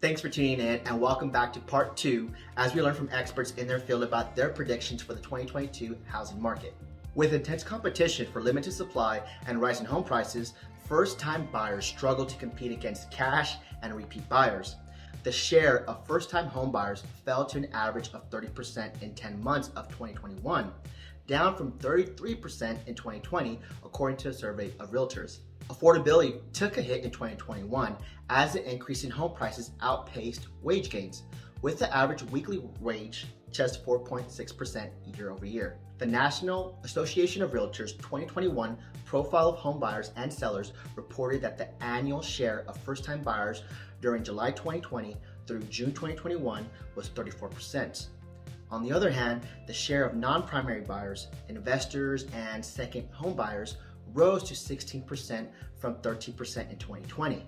Thanks for tuning in and welcome back to part 2 as we learn from experts in their field about their predictions for the 2022 housing market. With intense competition for limited supply and rising home prices, first-time buyers struggle to compete against cash and repeat buyers. The share of first-time home buyers fell to an average of 30% in 10 months of 2021, down from 33% in 2020, according to a survey of Realtors. Affordability took a hit in 2021 as the increase in home prices outpaced wage gains, with the average weekly wage just 4.6% year over year. The National Association of Realtors 2021 profile of home buyers and sellers reported that the annual share of first-time buyers during July 2020 through June 2021 was 34%. On the other hand, the share of non-primary buyers, investors, and second home buyers rose to 16% from 13% in 2020.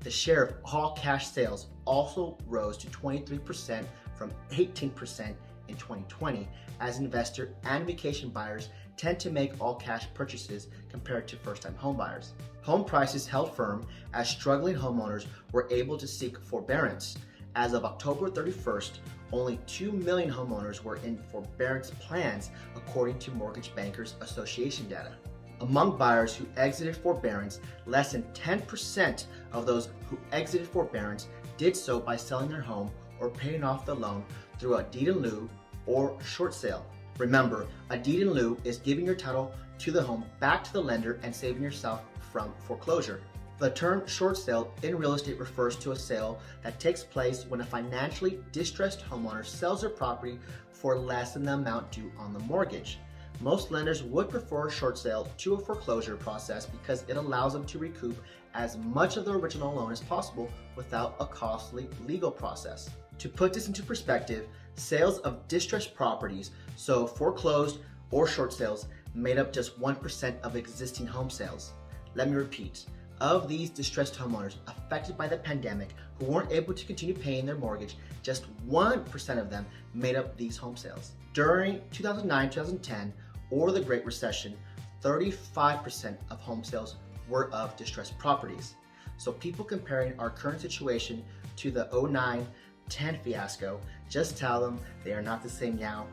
The share of all cash sales also rose to 23% from 18% in 2020, as investor and vacation buyers tend to make all cash purchases compared to first-time home buyers. Home prices held firm as struggling homeowners were able to seek forbearance. As of October 31st, only 2 million homeowners were in forbearance plans, according to Mortgage Bankers Association data. Among buyers who exited forbearance, less than 10% of those who exited forbearance did so by selling their home or paying off the loan through a deed in lieu or short sale. Remember, a deed in lieu is giving your title to the home back to the lender and saving yourself from foreclosure. The term short sale in real estate refers to a sale that takes place when a financially distressed homeowner sells their property for less than the amount due on the mortgage. Most lenders would prefer a short sale to a foreclosure process because it allows them to recoup as much of the original loan as possible without a costly legal process. To put this into perspective, sales of distressed properties, so foreclosed or short sales, made up just 1% of existing home sales. Let me repeat. Of these distressed homeowners affected by the pandemic who weren't able to continue paying their mortgage, just 1% of them made up these home sales. During 2009-2010, or the Great Recession, 35% of home sales were of distressed properties. So people comparing our current situation to the 2009-10 fiasco, just tell them they are not the same now,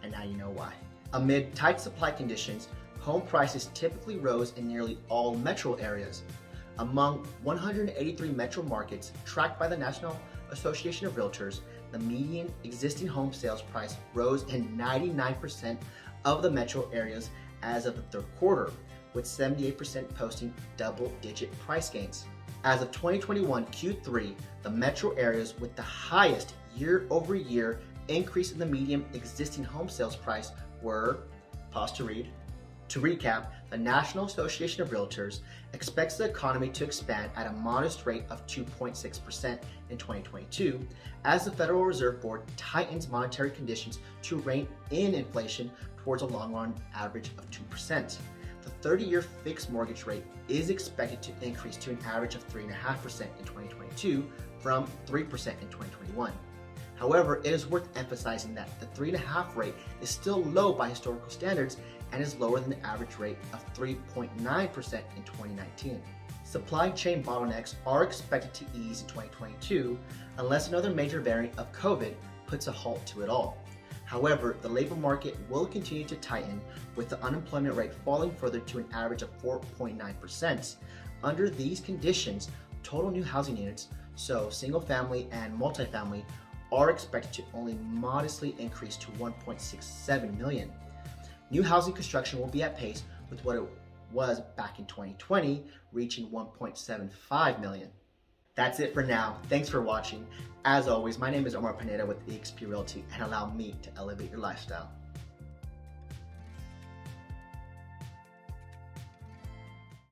and now you know why. Amid tight supply conditions, home prices typically rose in nearly all metro areas. Among 183 metro markets tracked by the National Association of Realtors, the median existing home sales price rose in 99% of the metro areas as of the third quarter, with 78% posting double-digit price gains. As of 2021 Q3, the metro areas with the highest year-over-year increase in the median existing home sales price were, pause to read. To recap, the National Association of Realtors expects the economy to expand at a modest rate of 2.6% in 2022 as the Federal Reserve Board tightens monetary conditions to rein in inflation towards a long-run average of 2%. The 30-year fixed mortgage rate is expected to increase to an average of 3.5% in 2022 from 3% in 2021. However, it is worth emphasizing that the 3.5% rate is still low by historical standards and is lower than the average rate of 3.9% in 2019. Supply chain bottlenecks are expected to ease in 2022 unless another major variant of COVID puts a halt to it all. However, the labor market will continue to tighten, with the unemployment rate falling further to an average of 4.9%. Under these conditions, total new housing units, so single family and multifamily, are expected to only modestly increase to 1.67 million. New housing construction will be at pace with what it was back in 2020, reaching 1.75 million. That's it for now. Thanks for watching. As always, my name is Omar Pineda with eXp Realty, and allow me to elevate your lifestyle.